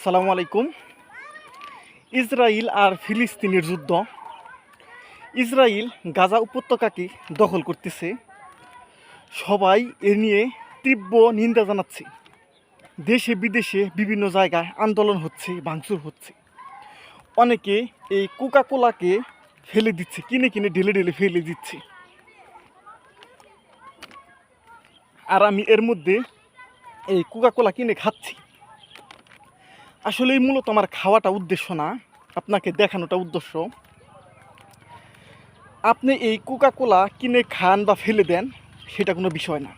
আসসালামু আলাইকুম। ইসরায়েল আর ফিলিস্তিনের যুদ্ধ। ইসরায়েল গাজা উপত্যকাকে দখল করতেছে। সবাই এ নিয়ে তীব্র নিন্দা জানাচ্ছে। দেশে বিদেশে বিভিন্ন জায়গায় আন্দোলন হচ্ছে, ভাঙচুর হচ্ছে। অনেকে এই কোকা কোলাকে ফেলে দিচ্ছে, কিনে কিনে ঢেলে ঢেলে ফেলে দিচ্ছে। আর আমি এর মধ্যে এই কোকা কোলা কিনে খাচ্ছি। আসলে মূলত আমার খাওয়াটা উদ্দেশ্য না, আপনাকে দেখানোটা উদ্দেশ্য। আপনি এই কোকা কোলা কিনে খান বা ফেলে দেন, সেটা কোনো বিষয় না।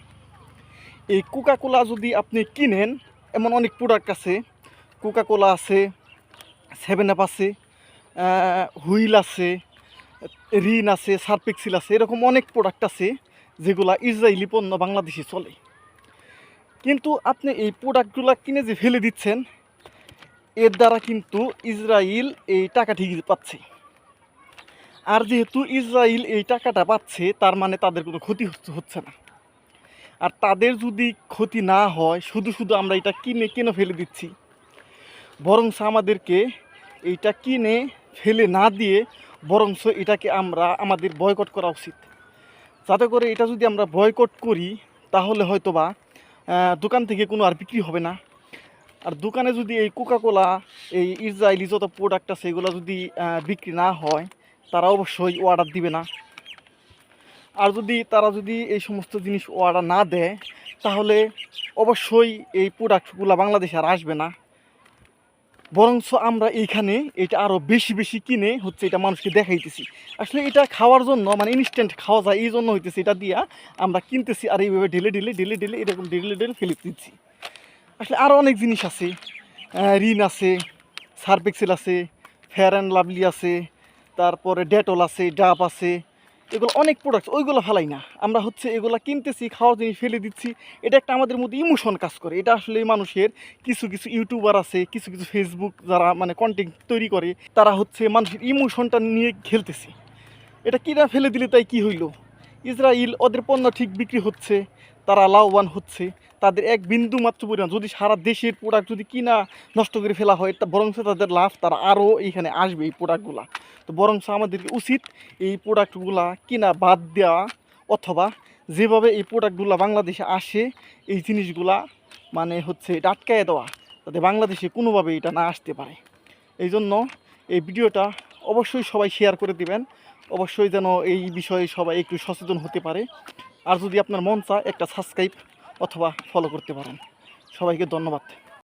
এই কোকা কোলা যদি আপনি কিনেন, এমন অনেক প্রোডাক্ট আছে। কোকা কোলা আছে, 7 আপ আছে, হুইল আছে, রিন আছে, সার্ফ এক্সেল আছে, এরকম অনেক প্রোডাক্ট আছে যেগুলা ইসরায়েলি পণ্য বাংলাদেশে চলে। কিন্তু আপনি এই প্রোডাক্টগুলো কিনে যে ফেলে দিচ্ছেন, এর দ্বারা কিন্তু ইসরায়েল এই টাকা ঠিকই পাচ্ছে। আর যেহেতু ইসরায়েল এই টাকাটা পাচ্ছে, তার মানে তাদের কোনো ক্ষতি হচ্ছে না। আর তাদের যদি ক্ষতি না হয়, শুধু শুধু আমরা এটা কিনে কেন ফেলে দিচ্ছি, বরঞ্চ আমাদেরকে এইটা কিনে ফেলে না দিয়ে বরঞ্চ এটাকে আমাদের বয়কট করা উচিত। যাতে করে এটা যদি আমরা বয়কট করি, তাহলে হয়তোবা দোকান থেকে কোনো আর বিক্রি হবে না। আর দোকানে যদি এই কোকা কোলা, এই ইসরায়েলি যত প্রোডাক্ট আছে, এগুলো যদি বিক্রি না হয়, তারা অবশ্যই অর্ডার দিবে না। আর তারা যদি এই সমস্ত জিনিস অর্ডার না দেয়, তাহলে অবশ্যই এই প্রোডাক্টগুলো বাংলাদেশে আর আসবে না। বরঞ্চ আমরা এইখানে এটা আরও বেশি বেশি কিনে এটা মানুষকে দেখাইতেছি। আসলে এটা খাওয়ার জন্য, মানে ইনস্ট্যান্ট খাওয়া যায় এই জন্য হইতেছে, এটা দিয়া আমরা কিনতেছি আর এইভাবে ঢেলে ঢেলে ঢেলে ঢেলে এরকম ঢেলে ঢেলে ফেলে দিচ্ছি। আসলে আরও অনেক জিনিস আছে, রিন আছে, সার্ফ এক্সেল আছে, ফেয়ার অ্যান্ড লাভলি আছে, তারপরে ডেটল আছে, ডাব আছে, এগুলো অনেক প্রোডাক্ট, ওইগুলো ফেলাই না আমরা। এগুলো কিনতেছি, খাওয়ার জিনিস ফেলে দিচ্ছি। এটা একটা আমাদের মধ্যে ইমোশন কাজ করে। এটা আসলে মানুষের কিছু কিছু ইউটিউবার আছে, কিছু কিছু ফেসবুক যারা মানে কন্টেন্ট তৈরি করে, তারা মানুষের ইমোশনটা নিয়ে খেলতেছে। এটা কিনা ফেলে দিলে তাই কি হইল? ইসরায়েল ওদের পণ্য ঠিক বিক্রি হচ্ছে, তারা লাভবান হচ্ছে। তাদের এক বিন্দু মাত্র পরিমাণ, যদি সারা দেশের প্রোডাক্ট যদি কিনা নষ্ট করে ফেলা হয়, এটা বরঞ্চ তাদের লাভ, তারা আরও এইখানে আসবে এই প্রোডাক্টগুলা। তো বরঞ্চ আমাদেরকে উচিত এই প্রোডাক্টগুলা কিনা বাদ দেওয়া, অথবা যেভাবে এই প্রোডাক্টগুলা বাংলাদেশে আসে, এই জিনিসগুলা মানে এটা আটকায় দেওয়া, যাতে বাংলাদেশে কোনোভাবে এটা না আসতে পারে। এই জন্য এই ভিডিওটা অবশ্যই সবাই শেয়ার করে দিবেন, অবশ্যই যেন এই বিষয়ে সবাই একটু সচেতন হতে পারে। আর যদি আপনার মন চায়, একটা সাবস্ক্রাইব অথবা ফলো করতে পারেন। সবাইকে ধন্যবাদ।